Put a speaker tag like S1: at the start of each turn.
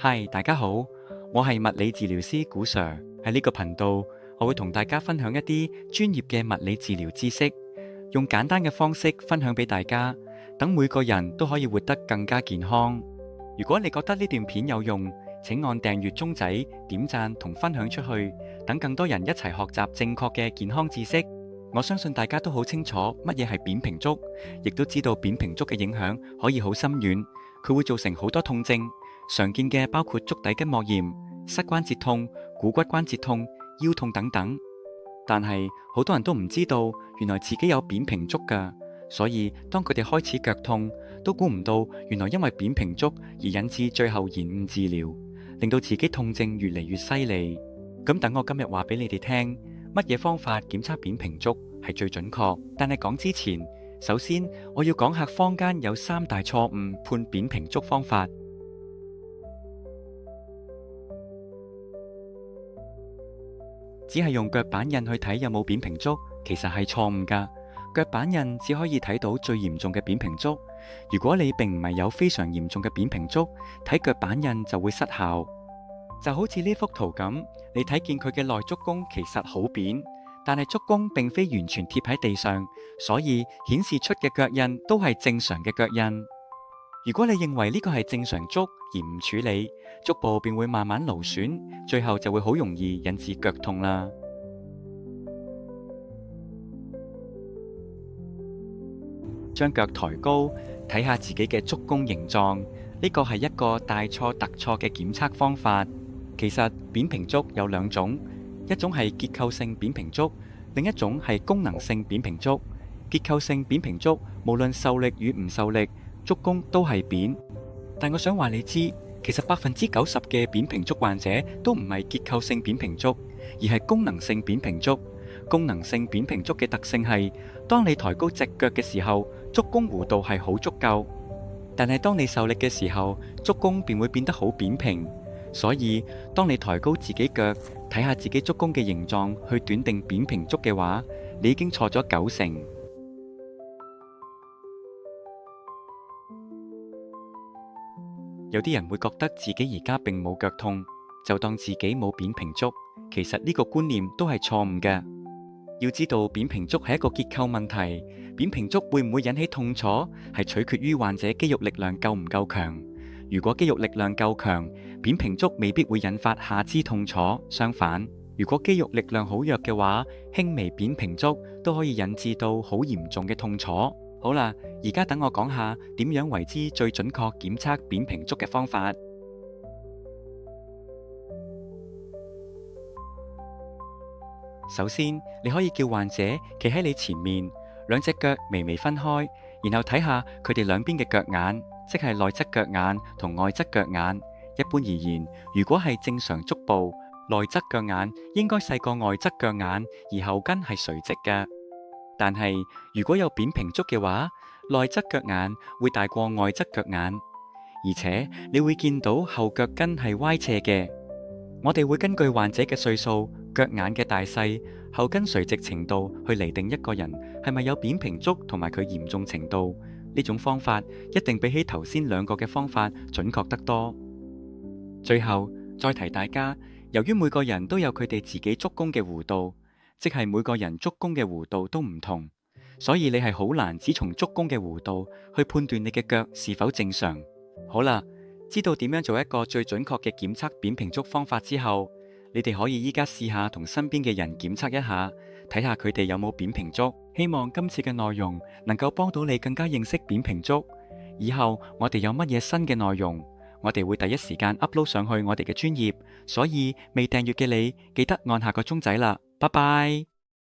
S1: 嗨，大家好，我係物理治療師古 Sir。喺呢個頻道，我會同大家分享一啲專業嘅物理治療知識，用簡單嘅方式分享俾大家，等每個人都可以活得更加健康。如果你覺得呢段片有用，請按訂閱鐘仔、點讚同分享出去，等更多人一齊學習正確嘅健康知識。我相信大家都好清楚乜嘢係扁平足，亦都知道扁平足嘅影響可以好深遠，佢會造成好多痛症。常見嘅包括足底筋膜炎、膝關節痛、股骨關節痛、腰痛等等。但係好多人都唔知道，原來自己有扁平足㗎，所以當佢哋開始腳痛，都估唔到原來因為扁平足而引致最後延誤治療，令到自己痛症越嚟越犀利。咁等我今日話俾你哋聽，乜嘢方法檢測扁平足係最準確？但係講之前，首先我要講下坊間有3大錯誤判扁平足方法。只係用腳板印去睇有冇扁平足，其實係錯誤㗎。腳板印只可以睇到最嚴重嘅扁平足。如果你並唔係有非常嚴重嘅扁平足，睇腳板印就會失效。就好似呢幅圖咁，你睇見佢嘅內足弓其實好扁，但係足弓並非完全貼喺地上，所以顯示出嘅腳印都係正常嘅腳印。如果你認為呢個係正常足而唔處理，足部便會慢慢勞損，最後就會好容易引致腳痛啦。將腳抬高，睇下自己嘅足弓形狀，呢個係一個大錯特錯嘅檢測方法。其實扁平足有2種，一種係結構性扁平足，另一種係功能性扁平足。結構性扁平足無論受力與唔受力，足弓都係扁。但我想話你知，其實90%嘅扁平足患者都唔係結構性扁平足，而係功能性扁平足。功能性扁平足嘅特性係，當你抬高隻腳嘅時候，足弓弧度係好足夠，但係當你受力嘅時候，足弓便會變得好扁平。所以當你抬高自己腳，睇下自己足弓嘅形狀去斷定扁平足嘅話，你已經錯咗90%。有啲人會覺得自己而家並冇腳痛，就當自己冇扁平足。其實呢個觀念都係錯誤嘅。要知道扁平足係一個結構問題，扁平足會唔會引起痛楚，係取決於患者肌肉力量夠唔夠強。如果肌肉力量夠強，扁平足未必會引發下肢痛楚。相反，如果肌肉力量好弱嘅話，輕微扁平足都可以引致到好嚴重嘅痛楚。好啦，而家等我講下點樣為之最準確檢測扁平足嘅方法。首先，你可以叫患者企喺你前面，2隻腳微微分開，然後睇下佢哋兩邊嘅腳眼，即係內側腳眼同外側腳眼。一般而言，如果係正常足部，內側腳眼應該細過外側腳眼，而後跟係垂直嘅。但係如果有扁平足嘅話，內側腳眼會大過外側腳眼，而且你會見到後腳跟係歪斜嘅。我哋會根據患者嘅歲數、腳眼嘅大細、後跟垂直程度去釐定一個人係咪有扁平足同埋佢嚴重程度。呢種方法一定比起頭先2個嘅方法準確得多。最後再提大家，由於每個人都有佢哋自己足弓嘅弧度，即係每個人足弓嘅弧度都唔同，所以你係好難只從足弓嘅弧度去判斷你嘅腳是否正常。好啦，知道點樣做一個最準確嘅檢測扁平足方法之後，你哋可以依家試下同身邊嘅人檢測一下，睇下佢哋有冇扁平足。希望今次嘅內容能夠幫到你更加認識扁平足。以後我哋有乜嘢新嘅內容，我哋會第一時間 upload 上去我哋嘅專頁，所以未訂閱嘅你記得按下個鐘仔啦。拜拜。